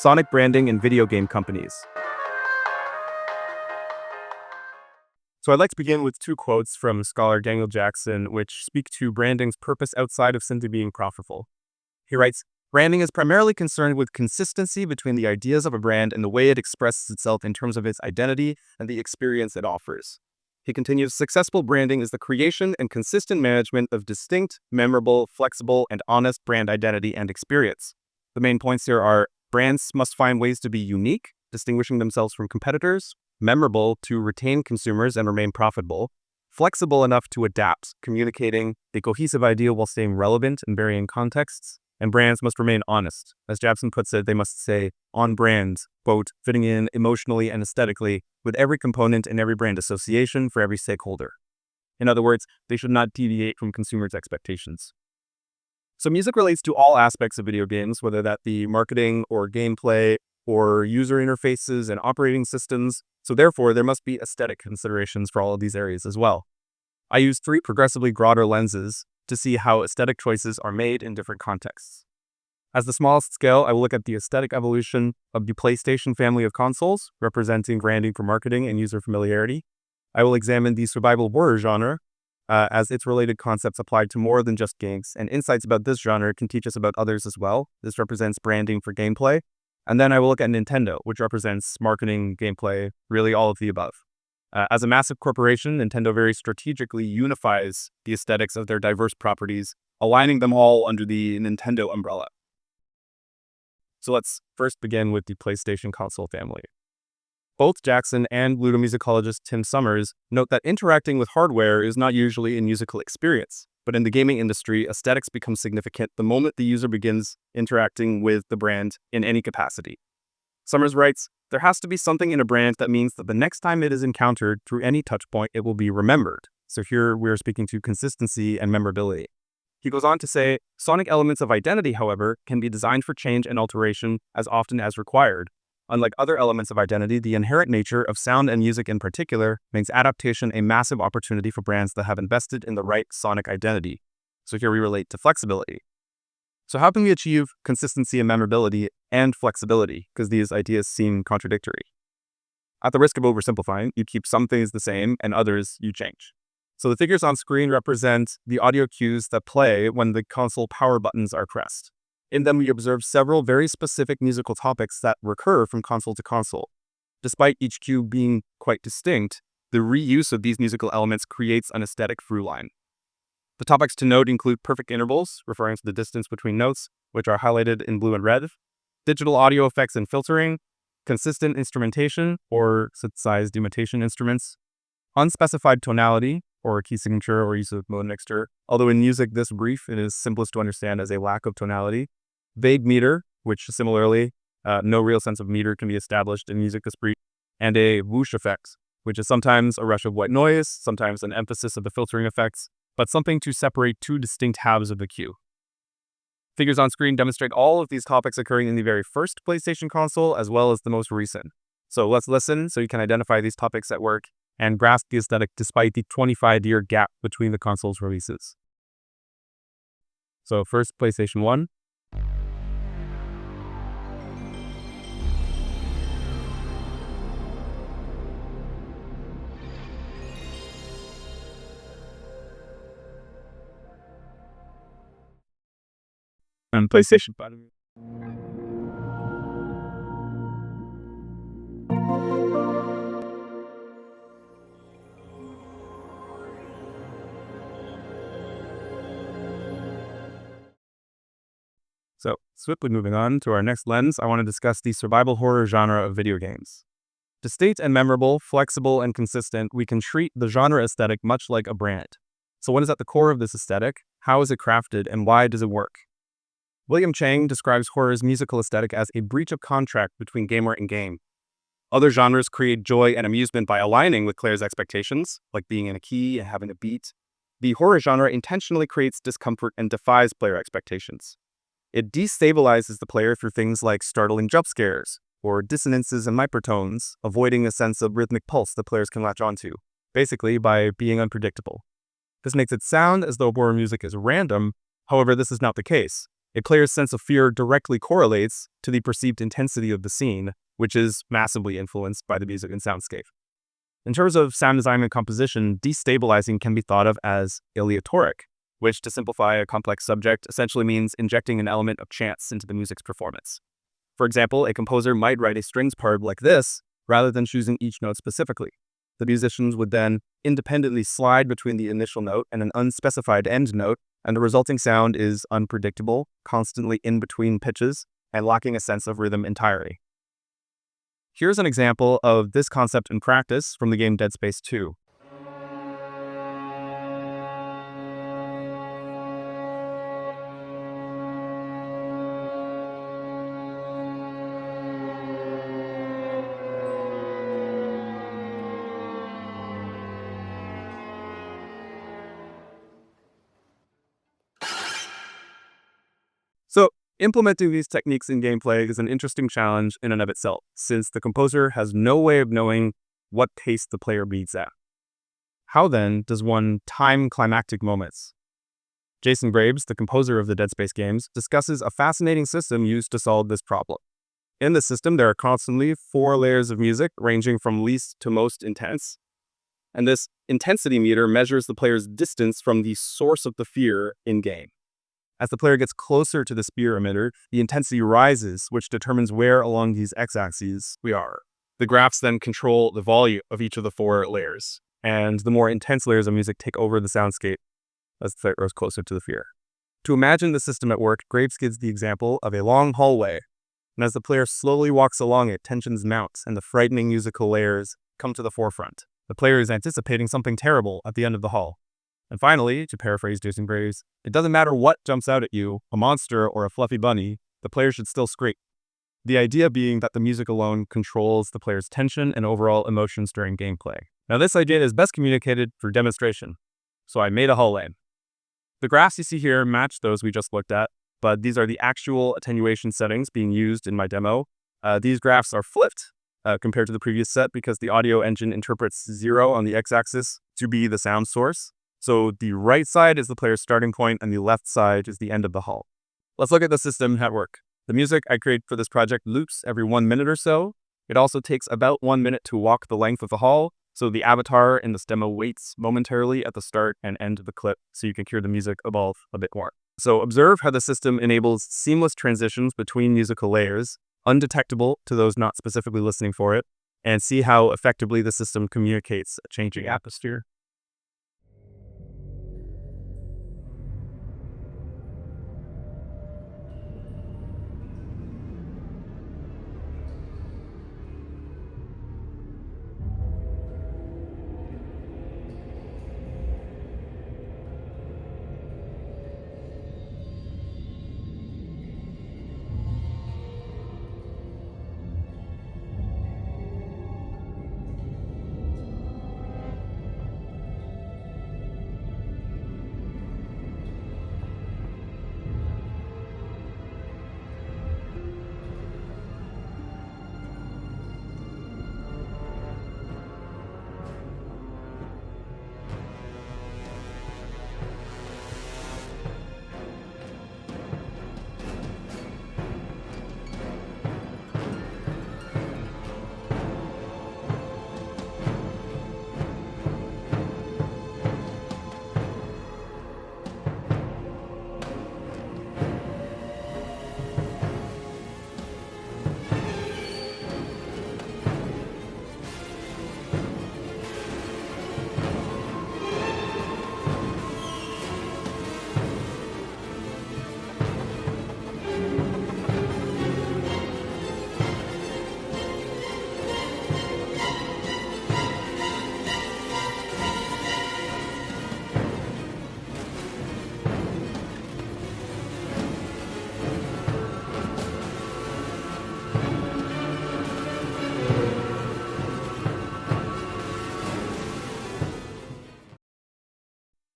Sonic branding in video game companies. So I'd like to begin with two quotes from scholar Daniel Jackson, which speak to branding's purpose outside of simply being profitable. He writes, "Branding is primarily concerned with consistency between the ideas of a brand and the way it expresses itself in terms of its identity and the experience it offers." He continues, "Successful branding is the creation and consistent management of distinct, memorable, flexible, and honest brand identity and experience." The main points here are brands must find ways to be unique, distinguishing themselves from competitors, memorable to retain consumers and remain profitable, flexible enough to adapt, communicating a cohesive idea while staying relevant in varying contexts, and brands must remain honest. As Jackson puts it, they must stay on brand, quote, fitting in emotionally and aesthetically with every component and every brand association for every stakeholder. In other words, they should not deviate from consumers' expectations. So music relates to all aspects of video games, whether that be marketing or gameplay or user interfaces and operating systems. So therefore, there must be aesthetic considerations for all of these areas as well. I use three progressively broader lenses to see how aesthetic choices are made in different contexts. As the smallest scale, I will look at the aesthetic evolution of the PlayStation family of consoles, representing branding for marketing and user familiarity. I will examine the survival horror genre, as its related concepts apply to more than just games, and insights about this genre can teach us about others as well. This represents branding for gameplay. And then I will look at Nintendo, which represents marketing, gameplay, really all of the above. As a massive corporation, Nintendo very strategically unifies the aesthetics of their diverse properties, aligning them all under the Nintendo umbrella. So let's first begin with the PlayStation console family. Both Jackson and ludomusicologist Tim Summers note that interacting with hardware is not usually a musical experience, but in the gaming industry, aesthetics become significant the moment the user begins interacting with the brand in any capacity. Summers writes, "There has to be something in a brand that means that the next time it is encountered through any touch point, it will be remembered." So here we're speaking to consistency and memorability. He goes on to say, "Sonic elements of identity, however, can be designed for change and alteration as often as required. Unlike other elements of identity, the inherent nature of sound and music in particular makes adaptation a massive opportunity for brands that have invested in the right sonic identity." So here we relate to flexibility. So how can we achieve consistency and memorability and flexibility? Because these ideas seem contradictory. At the risk of oversimplifying, you keep some things the same and others you change. So the figures on screen represent the audio cues that play when the console power buttons are pressed. In them, we observe several very specific musical topics that recur from console to console. Despite each cue being quite distinct, the reuse of these musical elements creates an aesthetic through line. The topics to note include perfect intervals, referring to the distance between notes, which are highlighted in blue and red, digital audio effects and filtering, consistent instrumentation, or synthesized imitation instruments, unspecified tonality, or key signature or use of mode mixture, although in music this brief it is simplest to understand as a lack of tonality, vague meter, which similarly, no real sense of meter can be established in music this brief, and a whoosh effect, which is sometimes a rush of white noise, sometimes an emphasis of the filtering effects, but something to separate two distinct halves of the cue. Figures on screen demonstrate all of these topics occurring in the very first PlayStation console as well as the most recent. So let's listen so you can identify these topics at work and grasp the aesthetic despite the 25-year gap between the console's releases. So first, PlayStation 1. And PlayStation 5. So, swiftly moving on to our next lens, I want to discuss the survival horror genre of video games. Distinct and memorable, flexible and consistent, we can treat the genre aesthetic much like a brand. So what is at the core of this aesthetic? How is it crafted and why does it work? William Chang describes horror's musical aesthetic as a breach of contract between gamer and game. Other genres create joy and amusement by aligning with players' expectations, like being in a key and having a beat. The horror genre intentionally creates discomfort and defies player expectations. It destabilizes the player through things like startling jump scares, or dissonances and microtones, avoiding a sense of rhythmic pulse that players can latch onto, basically by being unpredictable. This makes it sound as though horror music is random, however, this is not the case. A player's sense of fear directly correlates to the perceived intensity of the scene, which is massively influenced by the music and soundscape. In terms of sound design and composition, destabilizing can be thought of as aleatoric, which, to simplify a complex subject, essentially means injecting an element of chance into the music's performance. For example, a composer might write a strings part like this rather than choosing each note specifically. The musicians would then independently slide between the initial note and an unspecified end note, and the resulting sound is unpredictable, constantly in between pitches, and lacking a sense of rhythm entirely. Here's an example of this concept in practice from the game Dead Space 2. So, implementing these techniques in gameplay is an interesting challenge in and of itself, since the composer has no way of knowing what pace the player beats at. How then does one time climactic moments? Jason Graves, the composer of the Dead Space games, discusses a fascinating system used to solve this problem. In the system, there are constantly 4 layers of music ranging from least to most intense, and this intensity meter measures the player's distance from the source of the fear in-game. As the player gets closer to the spear emitter, the intensity rises, which determines where along these x-axes we are. The graphs then control the volume of each of the 4 layers, and the more intense layers of music take over the soundscape as the player grows closer to the fear. To imagine the system at work, Graves gives the example of a long hallway, and as the player slowly walks along it, tensions mount and the frightening musical layers come to the forefront. The player is anticipating something terrible at the end of the hall. And finally, to paraphrase Jason Graves, it doesn't matter what jumps out at you, a monster or a fluffy bunny, the player should still scream. The idea being that the music alone controls the player's tension and overall emotions during gameplay. Now, this idea is best communicated through demonstration, so I made a hallway. The graphs you see here match those we just looked at, but these are the actual attenuation settings being used in my demo. These graphs are flipped compared to the previous set because the audio engine interprets 0 on the x-axis to be the sound source. So the right side is the player's starting point and the left side is the end of the hall. Let's look at the system at work. The music I create for this project loops every 1 minute or so. It also takes about 1 minute to walk the length of the hall, so the avatar in this demo waits momentarily at the start and end of the clip so you can hear the music evolve a bit more. So observe how the system enables seamless transitions between musical layers, undetectable to those not specifically listening for it, and see how effectively the system communicates a changing atmosphere.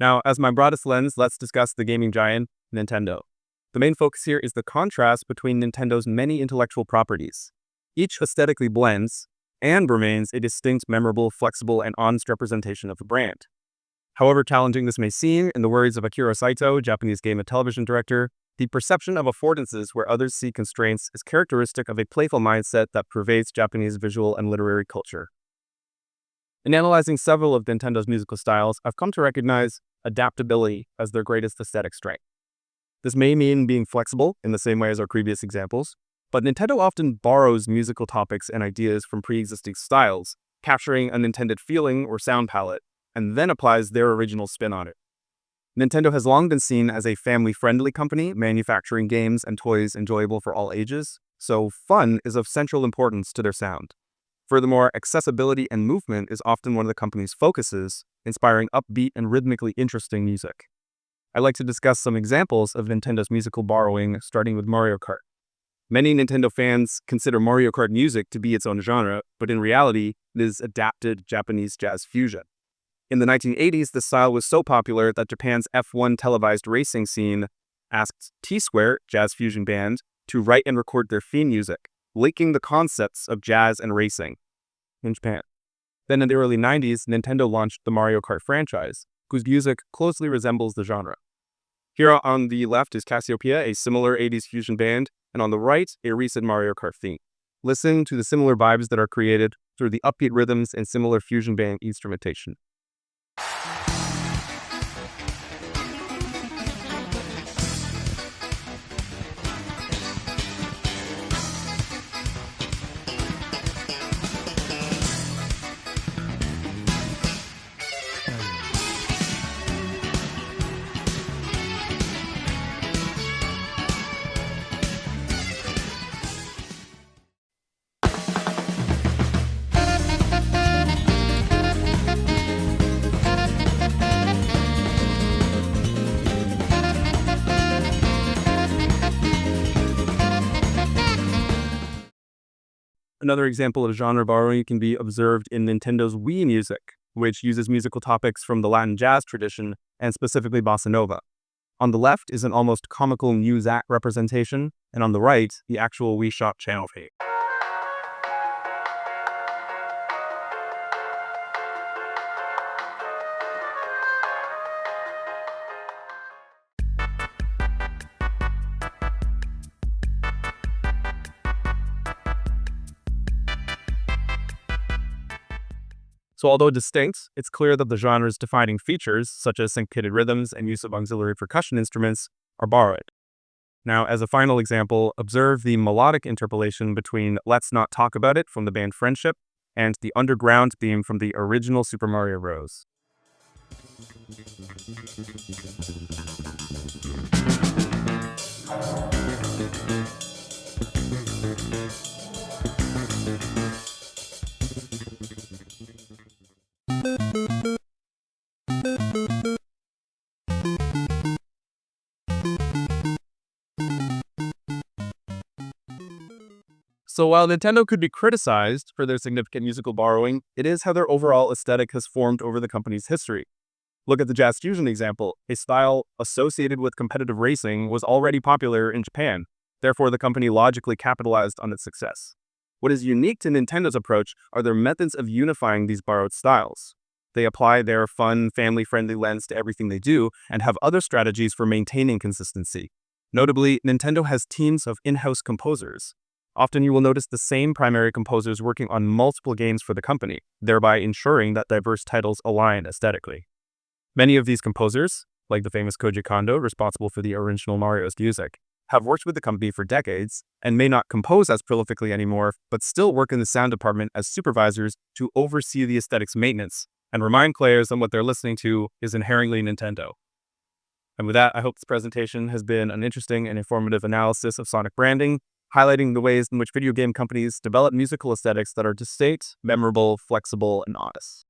Now, as my broadest lens, let's discuss the gaming giant, Nintendo. The main focus here is the contrast between Nintendo's many intellectual properties. Each aesthetically blends and remains a distinct, memorable, flexible, and honest representation of the brand. However challenging this may seem, in the words of Akira Saito, Japanese game and television director, The perception of affordances where others see constraints is characteristic of a playful mindset that pervades Japanese visual and literary culture. In analyzing several of Nintendo's musical styles, I've come to recognize adaptability as their greatest aesthetic strength. This may mean being flexible in the same way as our previous examples, but Nintendo often borrows musical topics and ideas from pre-existing styles, capturing an intended feeling or sound palette, and then applies their original spin on it. Nintendo has long been seen as a family-friendly company, manufacturing games and toys enjoyable for all ages, so fun is of central importance to their sound. Furthermore, accessibility and movement is often one of the company's focuses, inspiring upbeat and rhythmically interesting music. I'd like to discuss some examples of Nintendo's musical borrowing, starting with Mario Kart. Many Nintendo fans consider Mario Kart music to be its own genre, but in reality, it is adapted Japanese jazz fusion. In the 1980s, the style was so popular that Japan's F1 televised racing scene asked T-Square, jazz fusion band, to write and record their theme music, linking the concepts of jazz and racing in Japan. Then in the early 90s, Nintendo launched the Mario Kart franchise, whose music closely resembles the genre. Here on the left is Cassiopeia, a similar 80s fusion band, and on the right, a recent Mario Kart theme. Listen to the similar vibes that are created through the upbeat rhythms and similar fusion band instrumentation. Another example of genre borrowing can be observed in Nintendo's Wii music, which uses musical topics from the Latin jazz tradition, and specifically bossa nova. On the left is an almost comical Muzak representation, and on the right, the actual Wii Shop channel page. So although distinct, it's clear that the genre's defining features, such as syncopated rhythms and use of auxiliary percussion instruments, are borrowed. Now, as a final example, observe the melodic interpolation between Let's Not Talk About It from the band Friendship and the underground theme from the original Super Mario Bros. So while Nintendo could be criticized for their significant musical borrowing, it is how their overall aesthetic has formed over the company's history. Look at the jazz fusion example. A style associated with competitive racing was already popular in Japan. Therefore, the company logically capitalized on its success. What is unique to Nintendo's approach are their methods of unifying these borrowed styles. They apply their fun, family-friendly lens to everything they do and have other strategies for maintaining consistency. Notably, Nintendo has teams of in-house composers. Often you will notice the same primary composers working on multiple games for the company, thereby ensuring that diverse titles align aesthetically. Many of these composers, like the famous Koji Kondo, responsible for the original Mario's music, have worked with the company for decades and may not compose as prolifically anymore, but still work in the sound department as supervisors to oversee the aesthetics maintenance and remind players that what they're listening to is inherently Nintendo. And with that, I hope this presentation has been an interesting and informative analysis of sonic branding, highlighting the ways in which video game companies develop musical aesthetics that are distinct, memorable, flexible, and honest.